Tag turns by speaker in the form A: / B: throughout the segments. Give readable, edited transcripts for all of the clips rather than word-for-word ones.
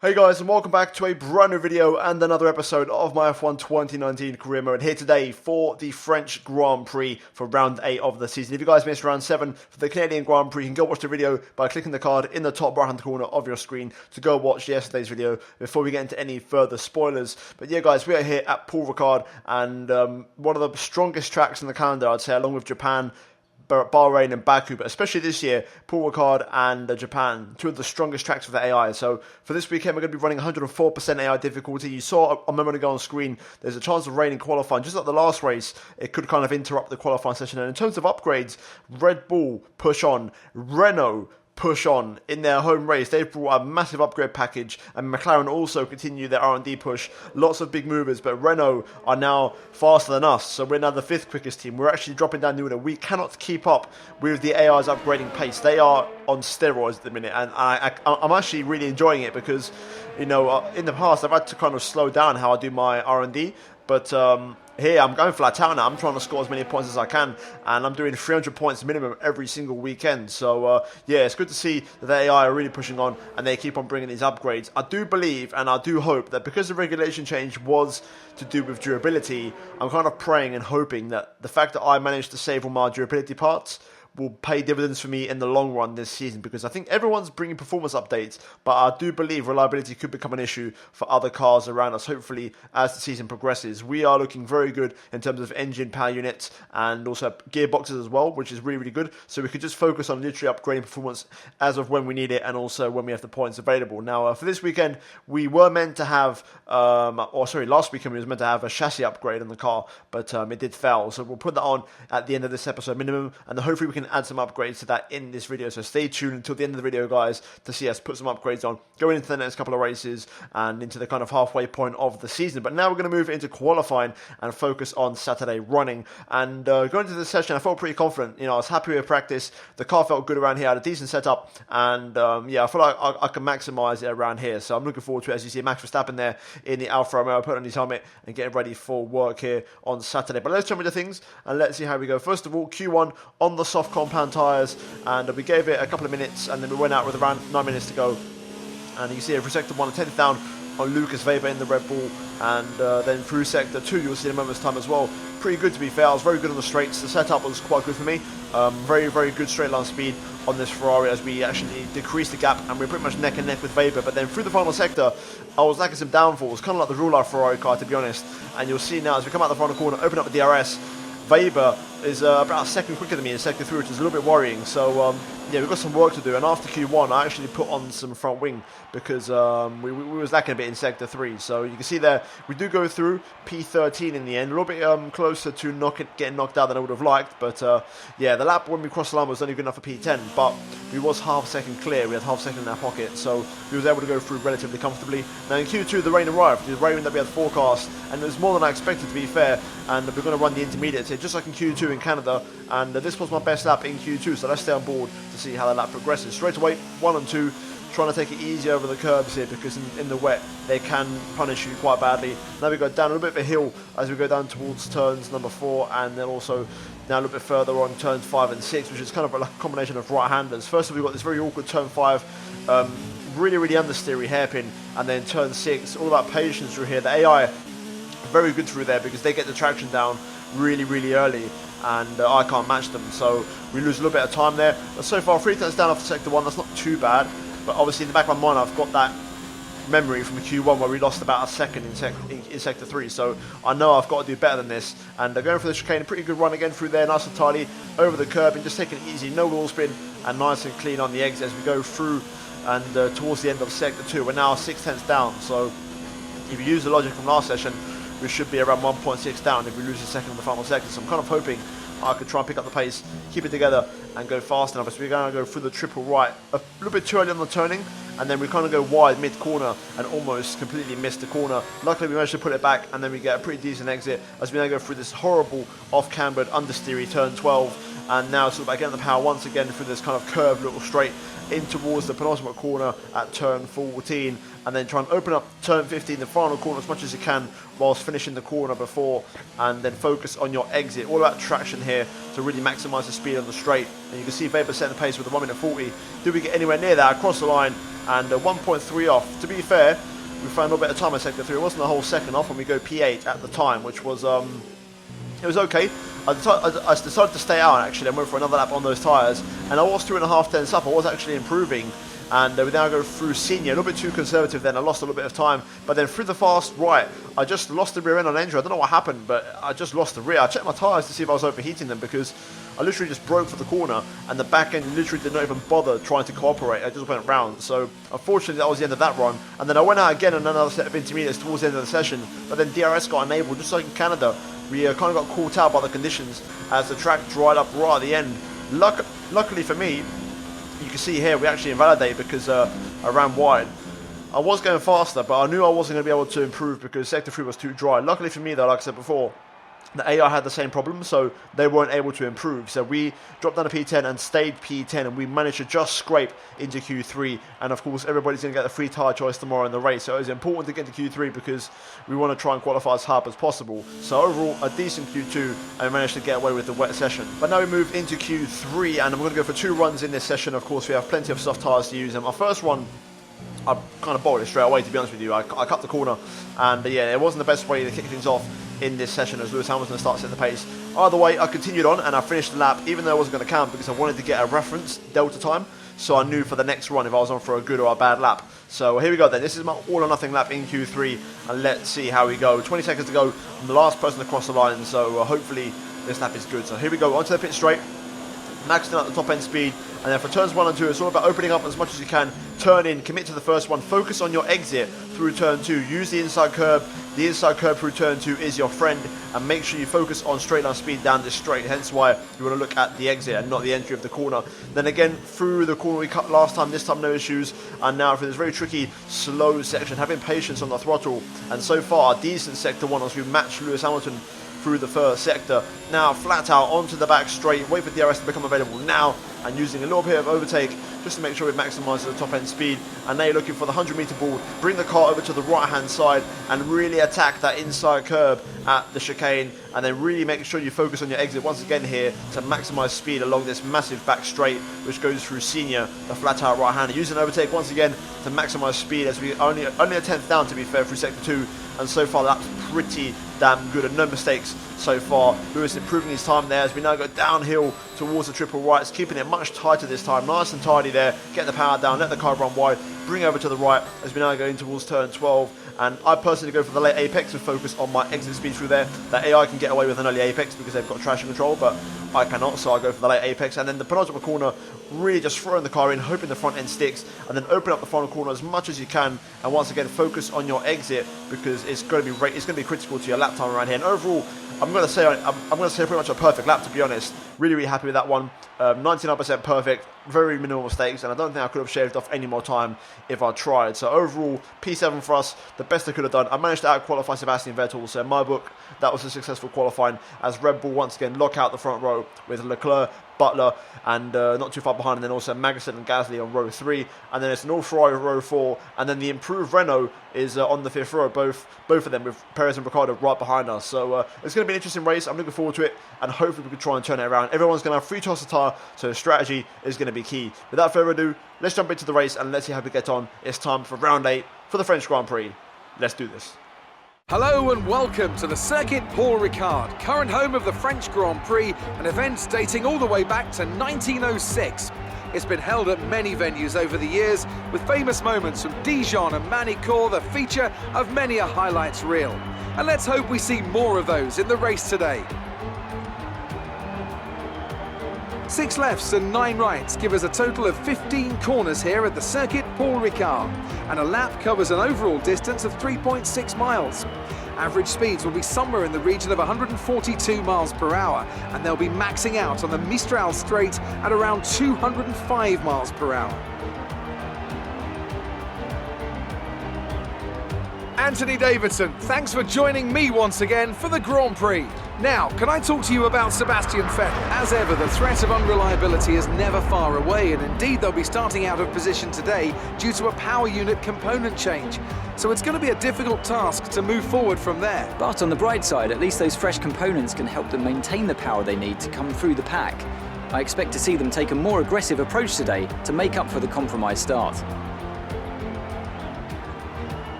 A: Hey guys, and welcome back to a brand new video and another episode of my F1 2019 career mode here today for the French Grand Prix for round 8 of the season. If you guys missed round 7 for the Canadian Grand Prix, you can go watch the video by clicking the card in the top right hand corner of your screen to go watch yesterday's video before we get into any further spoilers. But yeah guys, we are here at Paul Ricard, and one of the strongest tracks in the calendar, I'd say, along with Japan, Bahrain and Baku, but especially this year, Paul Ricard and Japan, two of the strongest tracks for the AI. So for this weekend, we're going to be running 104% AI difficulty. You saw a moment ago on screen, there's a chance of rain in qualifying. Just like the last race, it could kind of interrupt the qualifying session. And in terms of upgrades, Red Bull push on, Renault push on in their home race. They've brought a massive upgrade package, and McLaren also continue their R&D push. Lots of big movers, but Renault are now faster than us, so we're now the 5th quickest team. We're actually dropping down the order. We cannot keep up with the AI's upgrading pace. They are on steroids at the minute, and I'm actually really enjoying it because, you know, in the past I've had to kind of slow down how I do my R&D, but here I'm going flat out now. I'm trying to score as many points as I can, and I'm doing 300 points minimum every single weekend. So yeah, it's good to see that the AI are really pushing on and they keep on bringing these upgrades. I do believe and I do hope that because the regulation change was to do with durability, I'm kind of praying and hoping that the fact that I managed to save all my durability parts will pay dividends for me in the long run this season, because I think everyone's bringing performance updates, but I do believe reliability could become an issue for other cars around us, hopefully, as the season progresses. We are looking very good in terms of engine power units and also gearboxes as well, which is really, really good. So we could just focus on literally upgrading performance as of when we need it and also when we have the points available. Now, for this weekend, we were meant to have, last weekend we was meant to have a chassis upgrade on the car, but it did fail. So we'll put that on at the end of this episode minimum, and hopefully we can add some upgrades to that in this video. So stay tuned until the end of the video, guys, to see us put some upgrades on going into the next couple of races and into the kind of halfway point of the season. But now we're going to move into qualifying and focus on Saturday running. And going into this session, I felt pretty confident. You know, I was happy with practice. The car felt good around here. I had a decent setup, and yeah, I feel like I can maximize it around here. So I'm looking forward to it. As you see, Max Verstappen there in the Alfa Romeo, putting on his helmet and getting ready for work here on Saturday. But let's jump into things and let's see how we go. First of all, Q1 on the soft compound tyres, and we gave it a couple of minutes, and then we went out with around 9 minutes to go. And you can see every sector 1 10th down on Lucas Weber in the Red Bull, and then through sector 2 you'll see in a moment's time as well. Pretty good, to be fair. I was very good on the straights. The setup was quite good for me. Very, very good straight line speed on this Ferrari as we actually decreased the gap, and we're pretty much neck and neck with Weber. But then through the final sector, I was lacking some downfalls, kind of like the real life Ferrari car, to be honest. And you'll see now as we come out the final corner, open up the DRS, Weber is about a second quicker than me in sector 3, which is a little bit worrying. So yeah, we've got some work to do. And after Q1, I actually put on some front wing because we was lacking a bit in sector 3. So you can see there, we do go through P13 in the end, a little bit closer to getting knocked out than I would have liked. But yeah, the lap when we crossed the line was only good enough for P10, but we was half a second clear. We had half a second in our pocket, so we was able to go through relatively comfortably. Now in Q2, the rain arrived. The rain that we had forecast, and it was more than I expected, to be fair. And we're going to run the intermediates here, just like in Q2 in Canada. And this was my best lap in Q2, so let's stay on board to see how the lap progresses. Straight away, 1 and 2, trying to take it easy over the curbs here, because in the wet they can punish you quite badly. Now we go down a little bit of a hill as we go down towards turns number 4, and then also now a little bit further on turns 5 and 6, which is kind of a combination of right-handers. First of all, we've got this very awkward turn 5, really understeery hairpin, and then turn 6, all about patience through here. The AI very good through there because they get the traction down really early, and I can't match them, so we lose a little bit of time there. But so far, 3 turns down after sector 1, that's not too bad, but obviously in the back of my mind I've got that memory from the Q1 where we lost about a second in sector 3, so I know I've got to do better than this. And going for the chicane, a pretty good run again through there, nice and tidy over the curb, and just taking it easy, no wheel spin, and nice and clean on the exit as we go through and towards the end of sector 2. We're now 6 tenths down, so if you use the logic from last session, we should be around 1.6 down if we lose a second in the final sector. So I'm kind of hoping I could try and pick up the pace, keep it together, and go fast enough. So we're going to go through the triple right a little bit too early on the turning, and then we kind of go wide mid-corner and almost completely miss the corner. Luckily we managed to put it back, and then we get a pretty decent exit as we now go through this horrible off-cambered understeery turn 12, and now sort of back getting the power once again through this kind of curved little straight in towards the penultimate corner at turn 14, and then try and open up turn 15, the final corner, as much as you can whilst finishing the corner before, and then focus on your exit. All about traction here to really maximise the speed on the straight. And you can see Weber setting the pace with a 1 minute 40. Did we get anywhere near that? Across the line, and 1.3 off. To be fair, we found a little bit of time in sector 3. It wasn't a whole second off, and we go P8 at the time, which was it was okay. I decided to stay out actually and went for another lap on those tyres, and I was 2.5 tenths up. I was actually improving, and we now go through Senior, a little bit too conservative then. I lost a little bit of time, but then through the fast right, I just lost the rear end on entry. I don't know what happened, but I just lost the rear. I checked my tyres to see if I was overheating them, because I literally just broke for the corner, and the back end literally did not even bother trying to cooperate. I just went round. So unfortunately that was the end of that run, and then I went out again on another set of intermediates towards the end of the session, but then DRS got enabled, just like in Canada. We kind of got caught out by the conditions as the track dried up right at the end. Luckily for me, you can see here we actually invalidated because I ran wide. I was going faster, but I knew I wasn't going to be able to improve because sector 3 was too dry. Luckily for me though, like I said before, the AI had the same problem, so they weren't able to improve. So we dropped down to P10 and stayed P10, and we managed to just scrape into Q3. And of course, everybody's going to get the free tyre choice tomorrow in the race. So it was important to get to Q3 because we want to try and qualify as hard as possible. So overall, a decent Q2, and we managed to get away with the wet session. But now we move into Q3, and I'm going to go for 2 runs in this session. Of course, we have plenty of soft tyres to use. And my first one, I kind of bowled it straight away, to be honest with you. I cut the corner, and yeah, it wasn't the best way to kick things off in this session as Lewis Hamilton starts at the pace. Either way, I continued on and I finished the lap, even though I wasn't going to count, because I wanted to get a reference delta time, so I knew for the next run if I was on for a good or a bad lap. So here we go then. This is my all or nothing lap in Q3, and let's see how we go. 20 seconds to go. I'm the last person to cross the line, so hopefully this lap is good. So here we go, onto the pit straight, maxing out the top end speed, and then for turns 1 and 2, it's all about opening up as much as you can. Turn in, commit to the first one, focus on your exit through turn 2. Use the inside curb. The inside curb through turn 2 is your friend, and make sure you focus on straight line speed down this straight. Hence why you want to look at the exit and not the entry of the corner. Then again, through the corner we cut last time, this time no issues, and now for this very tricky, slow section, having patience on the throttle. And so far, a decent sector 1 as we match Lewis Hamilton through the first sector. Now flat out onto the back straight, wait for DRS to become available now, and using a little bit of overtake just to make sure we maximise the top end speed. And now you're looking for the 100 metre ball, bring the car over to the right hand side and really attack that inside curb at the chicane, and then really make sure you focus on your exit once again here to maximise speed along this massive back straight which goes through Senior, the flat out right hander. Using overtake once again to maximise speed as we only a 10th down, to be fair, through sector 2, and so far that's pretty damn good and no mistakes so far. Lewis improving his time there as we now go downhill towards the triple rights, keeping it much tighter this time, nice and tidy there, get the power down, let the car run wide, bring over to the right as we now go in towards turn 12. And I personally go for the late apex to focus on my exit speed through there. That AI can get away with an early apex because they've got traction control, but I cannot, so I go for the late apex. And then the penultimate corner, really just throwing the car in, hoping the front end sticks, and then open up the final corner as much as you can. And once again, focus on your exit because it's going to be critical to your lap time around here. And overall, I'm going to say pretty much a perfect lap, to be honest. Really happy with that one. 99% perfect, very minimal mistakes, and I don't think I could have shaved off any more time if I tried. So overall, P7 for us, the best I could have done. I managed to out-qualify Sebastian Vettel, so in my book, that was a successful qualifying, as Red Bull once again lock out the front row with Leclerc, Butler, and not too far behind, and then also Magnussen and Gasly on row 3, and then it's an all-Ferrari row 4, and then the improved Renault is on the 5th row, both of them with Perez and Ricciardo right behind us. So it's going to be an interesting race. I'm looking forward to it, and hopefully we can try and turn it around. Everyone's going to have free toss of tyre, so strategy is going to be key. Without further ado, let's jump into the race and let's see how we get on. It's time for round 8 for the French Grand Prix. Let's do this.
B: Hello and welcome to the Circuit Paul Ricard, current home of the French Grand Prix, an event dating all the way back to 1906. It's been held at many venues over the years, with famous moments from Dijon and Manicourt the feature of many a highlights reel. And let's hope we see more of those in the race today. 6 lefts and 9 rights give us a total of 15 corners here at the Circuit Paul Ricard, and a lap covers an overall distance of 3.6 miles. Average speeds will be somewhere in the region of 142 miles per hour, and they'll be maxing out on the Mistral straight at around 205 miles per hour. Anthony Davidson, thanks for joining me once again for the Grand Prix. Now, can I talk to you about Sebastian Vettel? As ever, the threat of unreliability is never far away, and indeed they'll be starting out of position today due to a power unit component change. So it's going to be a difficult task to move forward from there.
C: But on the bright side, at least those fresh components can help them maintain the power they need to come through the pack. I expect to see them take a more aggressive approach today to make up for the compromised start.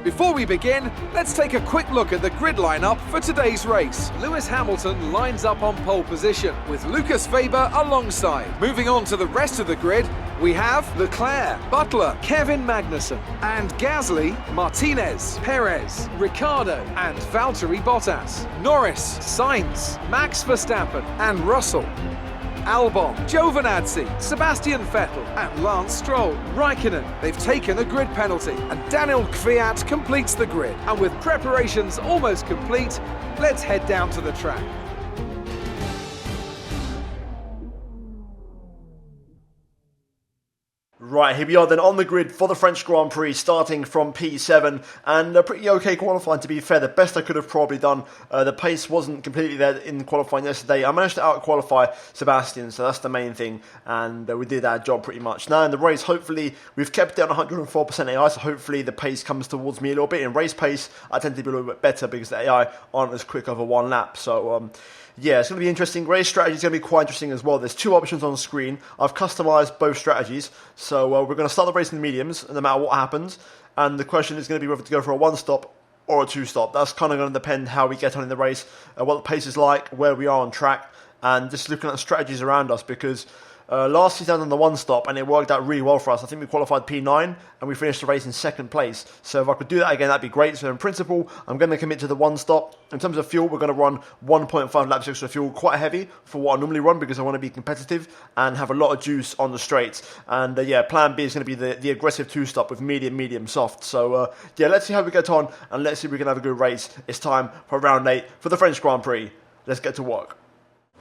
B: Before we begin, let's take a quick look at the grid lineup for today's race. Lewis Hamilton lines up on pole position, with Lucas Faber alongside. Moving on to the rest of the grid, we have Leclerc, Butler, Kevin Magnussen, and Gasly, Martinez, Perez, Ricciardo, and Valtteri Bottas. Norris, Sainz, Max Verstappen, and Russell. Albon, Giovinazzi, Sebastian Vettel, and Lance Stroll. Raikkonen, they've taken a grid penalty, and Daniel Kvyat completes the grid. And with preparations almost complete, let's head down to the track.
A: Right, here we are then on the grid for the French Grand Prix, starting from P7, and a pretty okay qualifying, to be fair. The best I could have probably done. The pace wasn't completely there in qualifying yesterday. I managed to out-qualify Sebastian, so that's the main thing, and we did our job pretty much. Now in the race, hopefully, we've kept it on 104% AI, so hopefully the pace comes towards me a little bit. In race pace, I tend to be a little bit better because the AI aren't as quick over one lap, so yeah, it's going to be interesting. Race strategy is going to be quite interesting as well. There's two options on the screen. I've customised both strategies. So we're going to start the race in the mediums, no matter what happens. And the question is going to be whether to go for a one-stop or a two-stop. That's kind of going to depend how we get on in the race, what the pace is like, where we are on track, and just looking at the strategies around us, because last season on the one stop, and it worked out really well for us. I think we qualified P9 and we finished the race in second place. So if I could do that again, that'd be great. So in principle, I'm going to commit to the one stop. In terms of fuel, we're going to run 1.5 laps extra fuel, quite heavy for what I normally run because I want to be competitive and have a lot of juice on the straights. And yeah, plan B is going to be the aggressive two stop with medium, soft. So yeah, let's see how we get on, and let's see if we can have a good race. It's time for round 8 for the French Grand Prix. Let's get to work.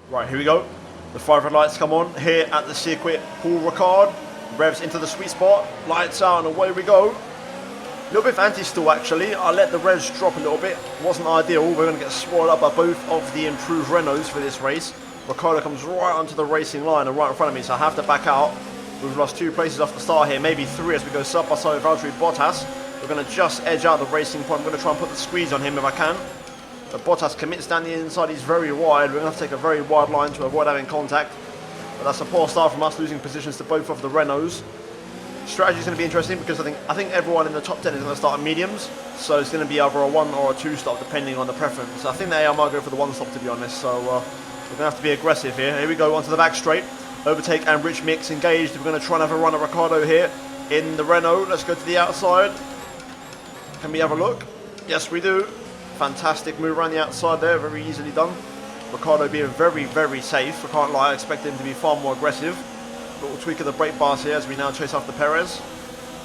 A: Right, here we go. The 5 red lights come on here at the circuit. Paul Ricard revs into the sweet spot. Lights out and away we go. A little bit of anti-stall actually. I let the revs drop a little bit. Wasn't ideal. We're going to get swallowed up by both of the improved Renaults for this race. Ricciardo comes right onto the racing line and right in front of me, so I have to back out. We've lost 2 places off the start here, maybe 3 as we go side by side with Valtteri Bottas. We're going to just edge out the racing point. I'm going to try and put the squeeze on him if I can. But Bottas commits down the inside, he's very wide. We're going to have to take a very wide line to avoid having contact. But that's a poor start from us, losing positions to both of the Renaults. Strategy is going to be interesting because I think everyone in the top 10 is going to start at mediums. So it's going to be either a 1 or a 2 stop depending on the preference. I think they might go for the 1 stop, to be honest. So we're going to have to be aggressive here. Here we go onto the back straight. Overtake and Rich Mix engaged. We're going to try and have a run at Ricciardo here in the Renault. Let's go to the outside. Can we have a look? Yes, we do. Fantastic move around the outside there, very easily done. Ricciardo being very safe. I can't lie, I expect him to be far more aggressive. Little tweak of the brake bars here as we now chase after Perez.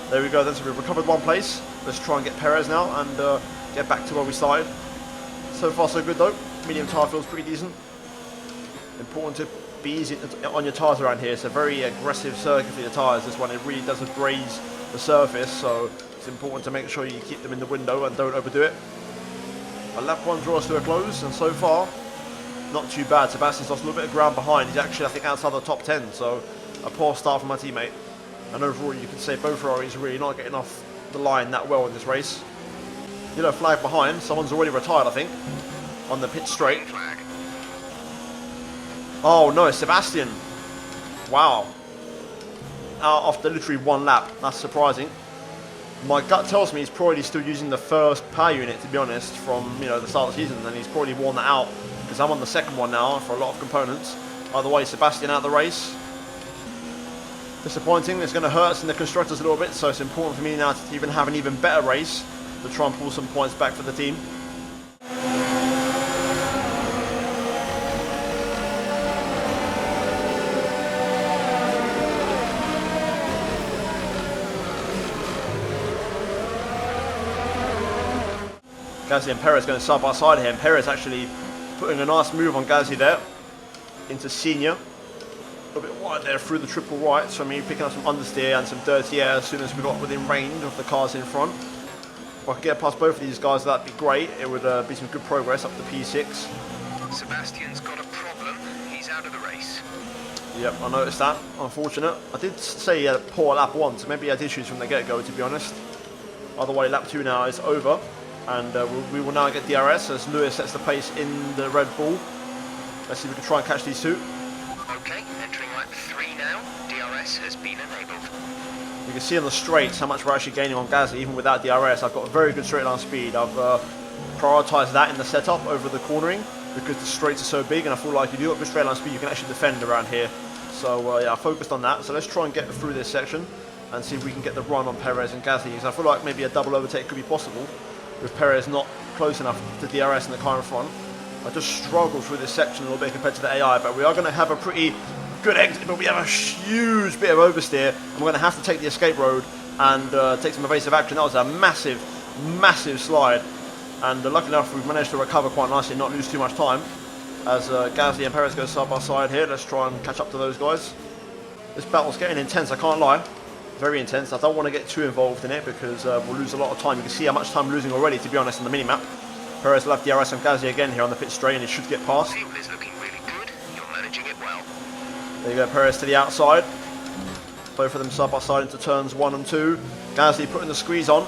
A: There we go then, so we've recovered 1 place. Let's try and get Perez now and get back to where we started. So far so good though. Medium tyre feels pretty decent. Important to be easy on your tyres around here. It's a very aggressive circuit for your tyres. This one, it really does abrade the surface, so it's important to make sure you keep them in the window and don't overdo it. A lap 1 draws to a close, and so far, not too bad. Sebastian's lost a little bit of ground behind. He's actually, I think, outside the top 10, so a poor start from my teammate. And overall, you can say both Ferraris are really not getting off the line that well in this race. Yellow flag behind. Someone's already retired, I think, on the pit straight. Oh, no, Sebastian. Wow. Out after literally 1 lap. That's surprising. My gut tells me he's probably still using the first power unit, to be honest, from the start of the season, and he's probably worn that out because I'm on the second one now for a lot of components. Either way, Sebastian out of the race. Disappointing. It's going to hurt us in the constructors a little bit, so it's important for me now to even have an even better race to try and pull some points back for the team. Gasly and Perez going side by side here, and Perez actually putting a nice move on Gasly there into senior. A little bit wide there through the triple right, so me picking up some understeer and some dirty air as soon as we got within range of the cars in front. If I could get past both of these guys, that'd be great. It would be some good progress up to P6.
D: Sebastian's got a problem. He's out of the race.
A: Yep, I noticed that. Unfortunate. I did say he had a poor lap 1, so maybe he had issues from the get-go, to be honest. Either way, lap 2 now is over, and we will now get DRS as Lewis sets the pace in the Red Bull. Let's see if we can try and catch these two.
D: Okay, entering lap 3 now. DRS has been enabled.
A: You can see on the straights how much we're actually gaining on Gasly, even without DRS. I've got a very good straight line speed. I've prioritised that in the setup over the cornering because the straights are so big, and I feel like if you've got good straight line speed, you can actually defend around here. So yeah, I focused on that. So let's try and get through this section and see if we can get the run on Perez and Gasly. Because I feel like maybe a double overtake could be possible with Perez not close enough to DRS in the car in front. I just struggled through this section a little bit compared to the AI, but we are going to have a pretty good exit, but we have a huge bit of oversteer, and we're going to have to take the escape road and take some evasive action. That was a massive, massive slide, and luckily enough we've managed to recover quite nicely and not lose too much time as Gasly and Perez go side by side here. Let's try and catch up to those guys. This battle's getting intense, I can't lie. Very intense. I don't want to get too involved in it because we'll lose a lot of time. You can see how much time we're losing already, to be honest, on the mini-map. Perez left DRS on Gasly again here on the pit straight, and he should get past.
D: Fuel is looking really good. You're managing it well.
A: There you go, Perez to the outside. Both of them side by side into turns 1 and 2. Gasly putting the squeeze on.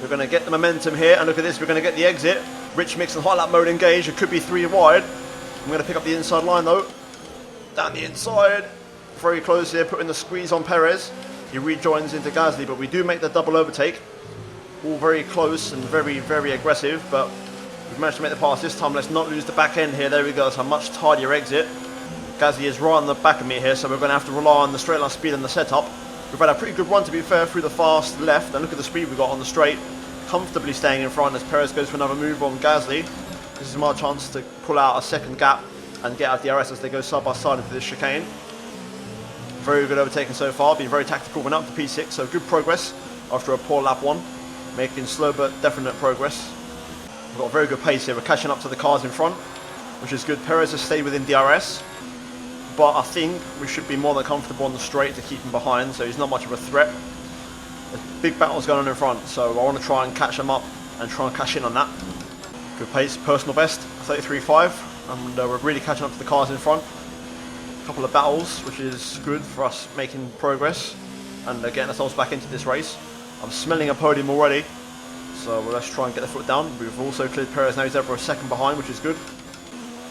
A: We're going to get the momentum here, and look at this, we're going to get the exit. Rich mix and hot lap mode engaged. It could be 3 wide. I'm going to pick up the inside line though. Down the inside. Very close here, putting the squeeze on Perez. He rejoins into Gasly, but we do make the double overtake. All very close and very, very aggressive, but we've managed to make the pass this time. Let's not lose the back end here. There we go. It's a much tidier exit. Gasly is right on the back of me here, so we're going to have to rely on the straight line speed and the setup. We've had a pretty good run, to be fair, through the fast left, and look at the speed we got on the straight. Comfortably staying in front as Perez goes for another move on Gasly. This is my chance to pull out a second gap and get out DRS as they go side by side into this chicane. Very good overtaking so far, been very tactical, went up to P6, so good progress after a poor lap 1. Making slow but definite progress. We've got a very good pace here, we're catching up to the cars in front, which is good. Perez has stayed within DRS, but I think we should be more than comfortable on the straight to keep him behind, so he's not much of a threat. There's big battles going on in front, so I want to try and catch him up and try and cash in on that. Good pace, personal best, 33.5, and we're really catching up to the cars in front. A couple of battles, which is good for us making progress and getting ourselves back into this race. I'm smelling a podium already, so let's try and get the foot down. We've also cleared Perez, now he's over a second behind, which is good.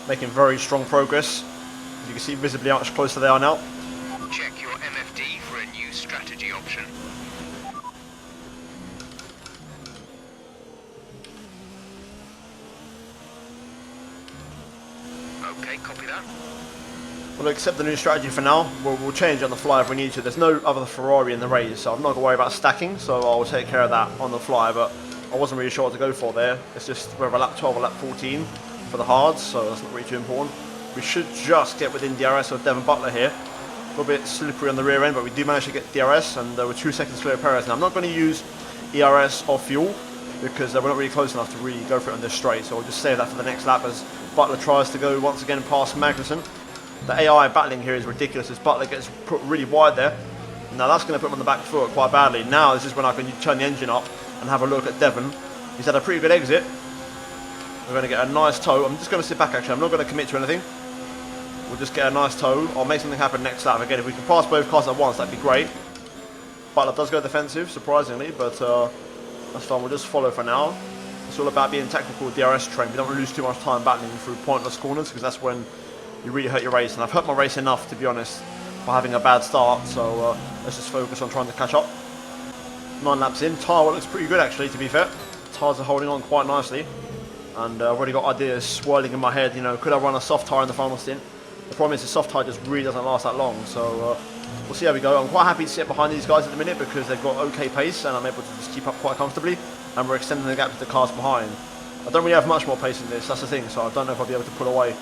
A: Making very strong progress. You can see visibly how much closer they are now.
D: Check your MFD for a new strategy option. Okay, copy that.
A: We'll accept the new strategy for now. We'll change on the fly if we need to. There's no other Ferrari in the race, so I'm not going to worry about stacking, so I'll take care of that on the fly, but I wasn't really sure what to go for there. It's just whether lap 12 or lap 14 for the hards, so that's not really too important. We should just get within DRS of Devon Butler here. A little bit slippery on the rear end, but we do manage to get DRS, and we're 2 seconds clear of Perez. Now I'm not going to use ERS or fuel, because we're not really close enough to really go for it on this straight, so we'll just save that for the next lap as Butler tries to go once again past Magnussen. The AI battling here is ridiculous as Butler gets put really wide there. Now that's going to put him on the back foot quite badly. Now this is when I can turn the engine up and have a look at Devon. He's had a pretty good exit. We're going to get a nice tow. I'm just going to sit back actually, I'm not going to commit to anything. We'll just get a nice tow. I'll make something happen next lap. Again, if we can pass both cars at once, that'd be great. Butler does go defensive, surprisingly, but that's fine. We'll just follow for now. It's all about being tactical with DRS train. We don't want to lose too much time battling through pointless corners, because that's when you really hurt your race. And I've hurt my race enough, to be honest, by having a bad start. So let's just focus on trying to catch up. 9 laps in. Tyre looks pretty good, actually, to be fair. Tyres are holding on quite nicely. And I've already got ideas swirling in my head. You know, could I run a soft tyre in the final stint? The problem is the soft tyre just really doesn't last that long. So we'll see how we go. I'm quite happy to sit behind these guys at the minute because they've got okay pace and I'm able to just keep up quite comfortably. And we're extending the gap to the cars behind. I don't really have much more pace in this, that's the thing. So I don't know if I'll be able to pull away.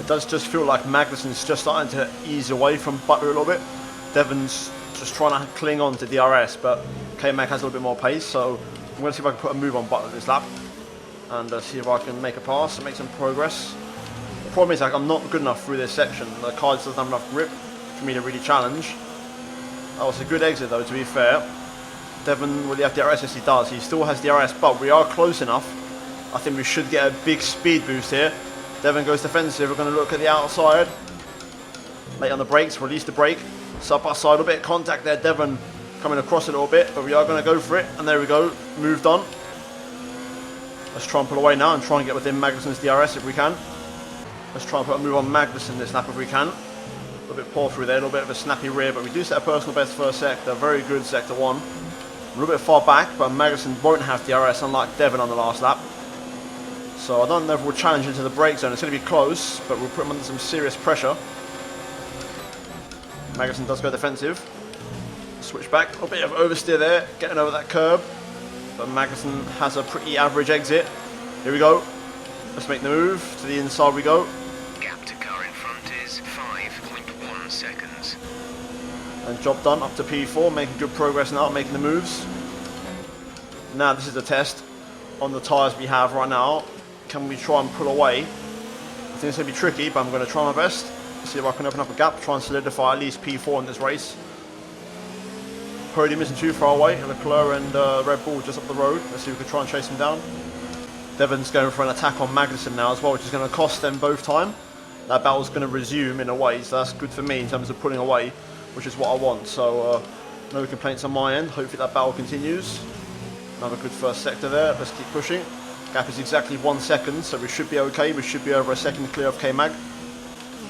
A: It does just feel like Magnussen's just starting to ease away from Butler a little bit. Devon's just trying to cling on to DRS, but K-Mag has a little bit more pace. So I'm going to see if I can put a move on Butler this lap. And see if I can make a pass and make some progress. The problem is like, I'm not good enough through this section. The car just doesn't have enough grip for me to really challenge. That was a good exit though, to be fair. Devon, will he have DRS? Yes, he does. He still has DRS, but we are close enough. I think we should get a big speed boost here. Devon goes defensive. We're going to look at the outside. Late on the brakes, release the brake. Side by side, a little bit of contact there. Devon coming across a little bit, but we are going to go for it. And there we go, moved on. Let's try and pull away now and try and get within Magnussen's DRS if we can. Let's try and put a move on Magnussen this lap if we can. A little bit poor through there, a little bit of a snappy rear, but we do set a personal best first sector. Very good sector 1. A little bit far back, but Magnussen won't have DRS, unlike Devon on the last lap. So I don't know if we'll challenge into the brake zone. It's going to be close, but we'll put him under some serious pressure. Magnussen does go defensive. Switch back, a little bit of oversteer there, getting over that curb. But Magnussen has a pretty average exit. Here we go. Let's make the move. To the inside we go.
D: Gap to car in front is 5.1 seconds.
A: And job done, up to P4, making good progress now, making the moves. Now this is the test. On the tyres we have right now, can we try and pull away? I think it's going to be tricky, but I'm going to try my best. See if I can open up a gap, try and solidify at least P4 in this race. Podium isn't too far away. Leclerc and Red Bull just up the road. Let's see if we can try and chase him down. Devon's going for an attack on Magnussen now as well, which is going to cost them both time. That battle's going to resume in a way, so that's good for me in terms of pulling away, which is what I want. So no complaints on my end. Hopefully that battle continues. Another good first sector there. Let's keep pushing. Gap is exactly 1 second, so we should be okay. We should be over a second clear of K-Mag.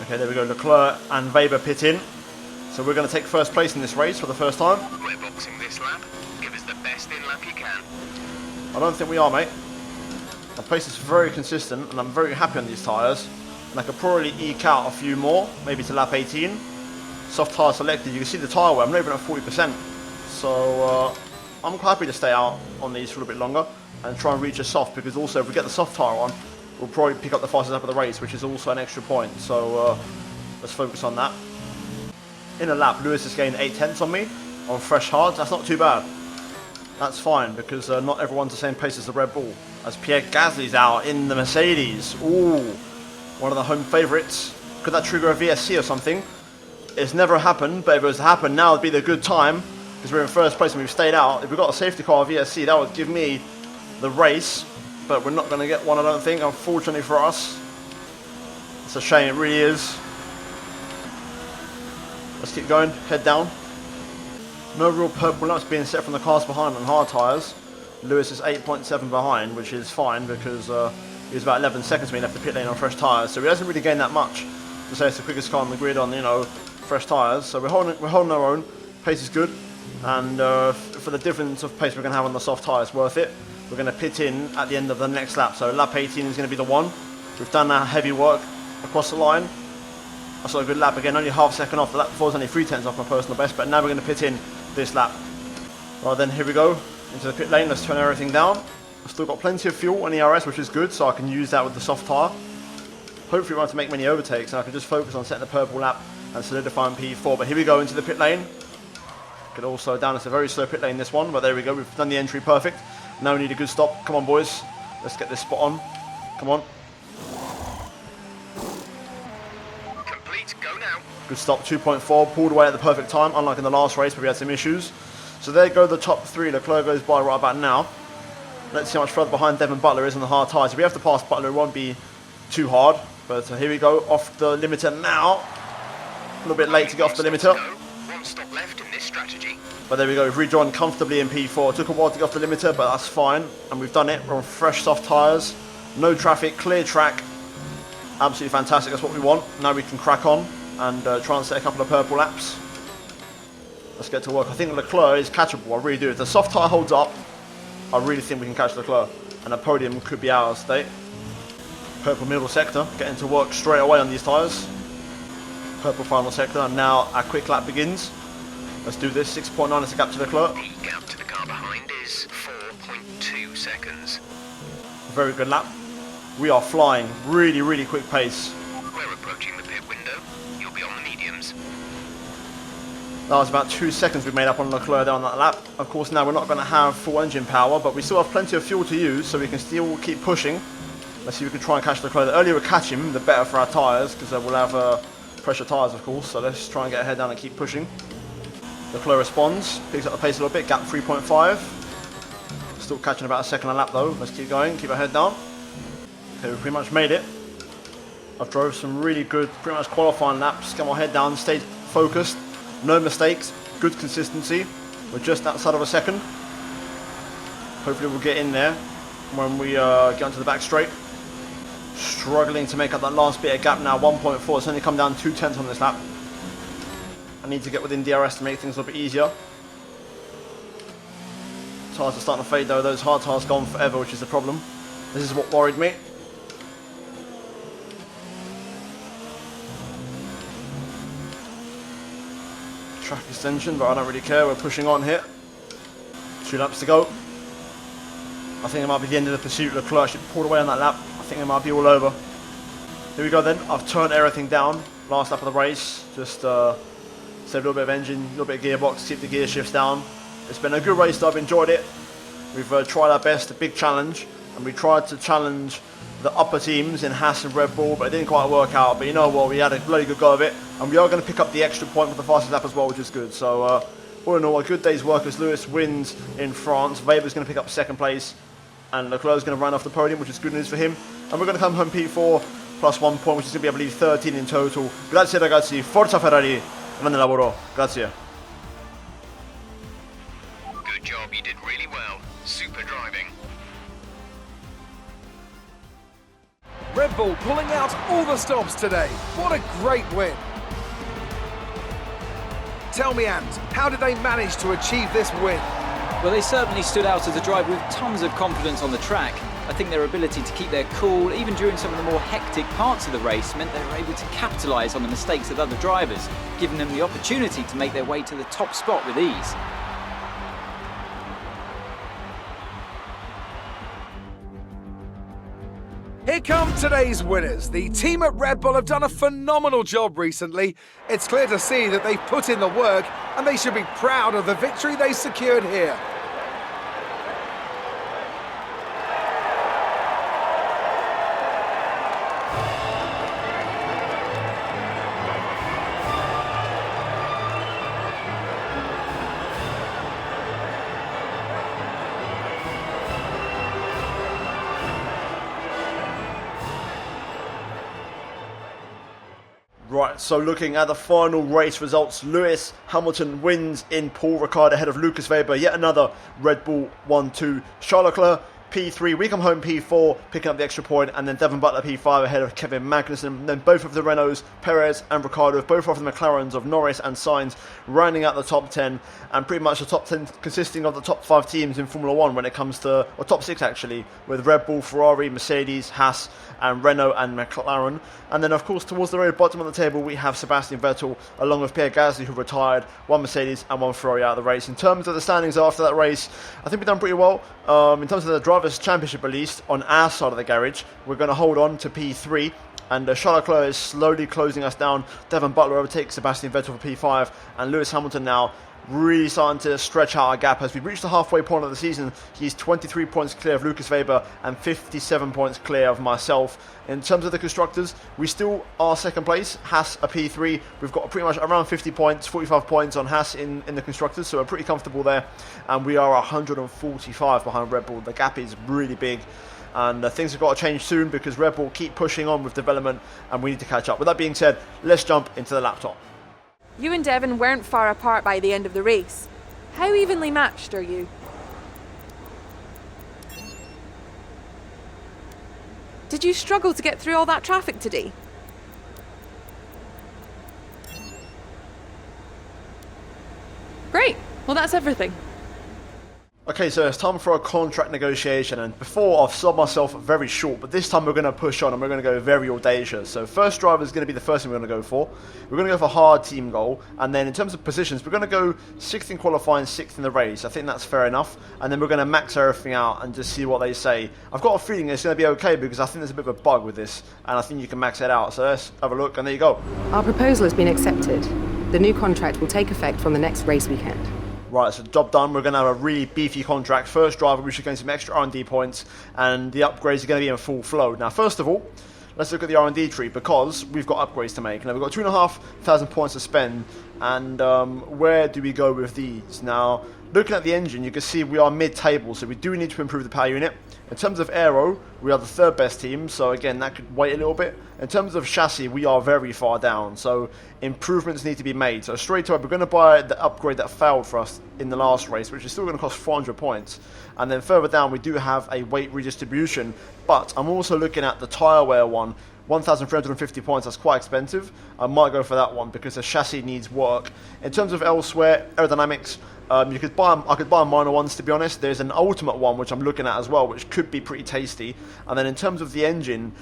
A: Okay, there we go. Leclerc and Weber pit in. So we're going to take first place in this race for the first time.
D: We're boxing this lap. Give us the best in lap you can.
A: I don't think we are, mate. The pace is very consistent, and I'm very happy on these tyres. And I could probably eke out a few more, maybe to lap 18. Soft tyre selected. You can see the tyre wear. I'm not even at 40%. So I'm quite happy to stay out on these for a little bit longer and try and reach a soft, because also if we get the soft tyre on, we'll probably pick up the fastest lap of the race, which is also an extra point. So let's focus on that. In a lap, Lewis has gained 8/10 on me on fresh hards. That's not too bad. That's fine, because not everyone's the same pace as the Red Bull. As Pierre Gasly's out in the Mercedes. Ooh, one of the home favourites. Could that trigger a VSC or something? It's never happened, but if it was to happen now, it'd be the good time, because we're in first place and we've stayed out. If we got a safety car or VSC, that would give me the race, but we're not going to get one, I don't think, unfortunately for us. It's a shame, it really is. Let's keep going, head down. No real purple laps being set from the cars behind on hard tyres. Lewis is 8.7 behind, which is fine, because he was about 11 seconds when he left the pit lane on fresh tyres, so he hasn't really gained that much to say it's the quickest car on the grid on, fresh tyres. So we're holding our own. Pace is good, and for the difference of pace we're going to have on the soft tyres, worth it. We're going to pit in at the end of the next lap, so lap 18 is going to be the one. We've done our heavy work across the line. I saw a good lap again, only half a second off. The lap before was only 3/10 off my personal best, but now we're going to pit in this lap. Right then, here we go into the pit lane. Let's turn everything down. I've still got plenty of fuel on ERS, which is good, so I can use that with the soft tyre. Hopefully we won't have to make many overtakes, and I can just focus on setting the purple lap and solidifying P4. But here we go into the pit lane. Could also down, it's a very slow pit lane, this one, but there we go. We've done the entry perfect. Now we need a good stop. Come on, boys. Let's get this spot on. Come on.
D: Complete, go now.
A: Good stop, 2.4, pulled away at the perfect time, unlike in the last race where we had some issues. So there go the top three. Leclerc goes by right about now. Let's see how much further behind Devon Butler is on the hard tyres. If we have to pass Butler, it won't be too hard. But here we go, off the limiter now. A little bit late to get off the limiter.
D: One stop left in this strategy.
A: But there we go, we've rejoined comfortably in P4. It took a while to get off the limiter, but that's fine. And we've done it. We're on fresh soft tyres. No traffic, clear track. Absolutely fantastic, that's what we want. Now we can crack on and try and set a couple of purple laps. Let's get to work. I think Leclerc is catchable, I really do. If the soft tyre holds up, I really think we can catch Leclerc. And a podium could be ours today. Purple middle sector, getting to work straight away on these tyres. Purple final sector, and now our quick lap begins. Let's do this, 6.9 is the gap to Leclerc.
D: The gap to the car behind is 4.2 seconds.
A: Very good lap. We are flying, really, really quick pace.
D: We're approaching the pit window. You'll be on the mediums.
A: That was about 2 seconds we made up on Leclerc there on that lap. Of course, now we're not going to have full engine power, but we still have plenty of fuel to use, so we can still keep pushing. Let's see if we can try and catch Leclerc. The earlier we catch him, the better for our tyres, because we'll have pressure tyres, of course. So let's try and get our head down and keep pushing. Leclerc responds, picks up the pace a little bit, gap 3.5. Still catching about a second a lap though. Let's keep going, keep our head down. Okay, we pretty much made it. I've drove some really good, pretty much qualifying laps, got my head down, stayed focused, no mistakes, good consistency. We're just outside of a second. Hopefully we'll get in there when we get onto the back straight. Struggling to make up that last bit of gap now, 1.4. It's only come down 2/10 on this lap. I need to get within DRS to make things a little bit easier. Tyres are starting to fade though, those hard tyres gone forever, which is the problem. This is what worried me. Track extension, but I don't really care, we're pushing on here. 2 laps to go. I think it might be the end of the pursuit. Leclerc should pull away on that lap. I think it might be all over. Here we go then, I've turned everything down. Last lap of the race, just save a little bit of engine, a little bit of gearbox, keep the gear shifts down. It's been a good race though, I've enjoyed it. We've tried our best, a big challenge, and we tried to challenge the upper teams in Haas and Red Bull, but it didn't quite work out. But you know what, we had a bloody good go of it, and we are going to pick up the extra point for the fastest lap as well, which is good. So all in all, a good day's work as Lewis wins in France. Weber's going to pick up second place, and Leclerc's going to run off the podium, which is good news for him. And we're going to come home P4 plus 1 point, which is going to be, I believe, 13 in total. Grazie ragazzi, forza Ferrari, grande lavoro, grazie.
D: Good job, you did really well. Super driving.
B: Red Bull pulling out all the stops today. What a great win. Tell me, Ant, how did they manage to achieve this win?
C: Well, they certainly stood out as a driver with tons of confidence on the track. I think their ability to keep their cool, even during some of the more hectic parts of the race, meant they were able to capitalise on the mistakes of other drivers, giving them the opportunity to make their way to the top spot with ease.
B: Here come today's winners. The team at Red Bull have done a phenomenal job recently. It's clear to see that they've put in the work and they should be proud of the victory they secured here.
A: Right, so looking at the final race results, Lewis Hamilton wins in Paul Ricard ahead of Lucas Weber, yet another Red Bull 1-2. Charles Leclerc P3, we come home P4, picking up the extra point, and then Devon Butler P5 ahead of Kevin Magnussen. Then both of the Renaults, Perez and Ricciardo, both of the McLarens of Norris and Sainz, rounding out the top 10, and pretty much the top 10 consisting of the top 5 teams in Formula 1 when it comes to, or top 6 actually, with Red Bull, Ferrari, Mercedes, Haas, and Renault and McLaren. And then of course towards the very bottom of the table we have Sebastian Vettel along with Pierre Gasly, who retired, 1 Mercedes and 1 Ferrari out of the race. In terms of the standings after that race, I think we've done pretty well. In terms of the Drivers' Championship, at least on our side of the garage, we're going to hold on to P3, and Charles Leclerc is slowly closing us down. Devon Butler overtakes Sebastian Vettel for P5, and Lewis Hamilton now really starting to stretch out our gap. As we reach the halfway point of the season, he's 23 points clear of Lucas Weber and 57 points clear of myself. In terms of the constructors, we still are second place, Haas a P3. We've got pretty much around 50 points, 45 points on Haas in the constructors, so we're pretty comfortable there. And we are 145 behind Red Bull. The gap is really big, and things have got to change soon because Red Bull keep pushing on with development and we need to catch up. With that being said, let's jump into the laptop.
E: You and Devon weren't far apart by the end of the race. How evenly matched are you? Did you struggle to get through all that traffic today? Great. Well, that's everything.
A: Okay, so it's time for a contract negotiation, and before I've sold myself very short, but this time we're going to push on and we're going to go very audacious. So first driver is going to be the first thing we're going to go for. We're going to go for hard team goal, and then in terms of positions, we're going to go 6th in qualifying, 6th in the race. I think that's fair enough, and then we're going to max everything out and just see what they say. I've got a feeling it's going to be okay because I think there's a bit of a bug with this, and I think you can max it out. So let's have a look, and there you go.
F: Our proposal has been accepted. The new contract will take effect from the next race weekend.
A: Right, so job done. We're going to have a really beefy contract. First driver, we should gain some extra R&D points, and the upgrades are going to be in full flow. Now, first of all, let's look at the R&D tree because we've got upgrades to make. Now, we've got 2,500 points to spend, And where do we go with these? Now, looking at the engine, you can see we are mid-table, so we do need to improve the power unit. In terms of aero, we are the third best team, so again, that could wait a little bit. In terms of chassis, we are very far down, so improvements need to be made. So straight away, we're going to buy the upgrade that failed for us in the last race, which is still going to cost 400 points. And then further down, we do have a weight redistribution, but I'm also looking at the tyre wear one. 1,350 points, that's quite expensive. I might go for that one because the chassis needs work. In terms of elsewhere, aerodynamics, I could buy minor ones, to be honest. There's an ultimate one which I'm looking at as well, which could be pretty tasty. And then in terms of the engine,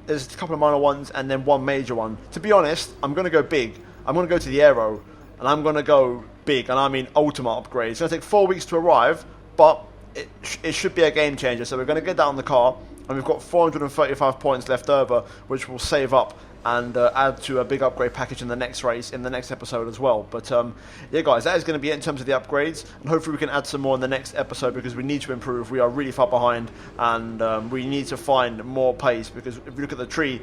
A: there's a couple of minor ones and then one major one. To be honest, I'm going to go big. I'm going to go to the aero, and I'm going to go big, and I mean ultimate upgrade. It's going to take 4 weeks to arrive, but it should be a game changer. So we're going to get that on the car, and we've got 435 points left over, which will save up and add to a big upgrade package in the next race, in the next episode as well. But yeah, guys, that is going to be it in terms of the upgrades, and hopefully we can add some more in the next episode because we need to improve. We are really far behind, and we need to find more pace because if you look at the tree,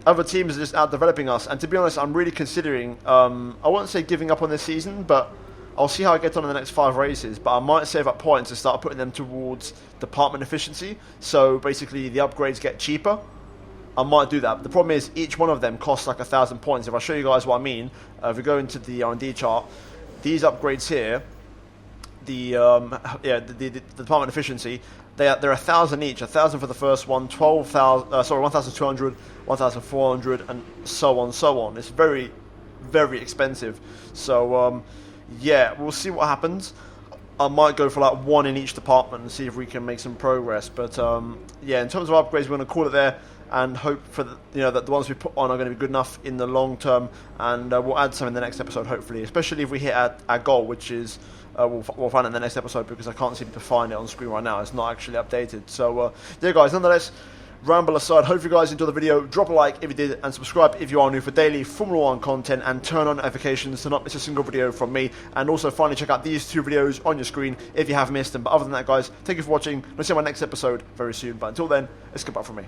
A: other teams are just out-developing us. And to be honest, I'm really considering, I won't say giving up on this season, but I'll see how I get on in the next 5 races, but I might save up points and start putting them towards department efficiency. So basically the upgrades get cheaper. I might do that. The problem is each one of them costs like 1,000 points. If I show you guys what I mean, if we go into the R&D chart, these upgrades here, the department efficiency, they're 1,000 each. 1,000 for the first one, 1,200, 1,400, and so on. It's very, very expensive. So yeah, we'll see what happens. I might go for like 1 in each department and see if we can make some progress. But yeah, in terms of upgrades, we're going to call it there and hope for that the ones we put on are going to be good enough in the long term. And we'll add some in the next episode, hopefully, especially if we hit our goal, which is we'll find it in the next episode because I can't seem to find it on screen right now. It's not actually updated. So yeah, guys, nonetheless, ramble aside, hope you guys enjoyed the video. Drop a like if you did, and subscribe if you are new for daily Formula 1 content, and turn on notifications to not miss a single video from me. And also finally check out these 2 videos on your screen if you have missed them. But other than that, guys, thank you for watching. I'll see you in my next episode very soon. But until then, it's goodbye from me.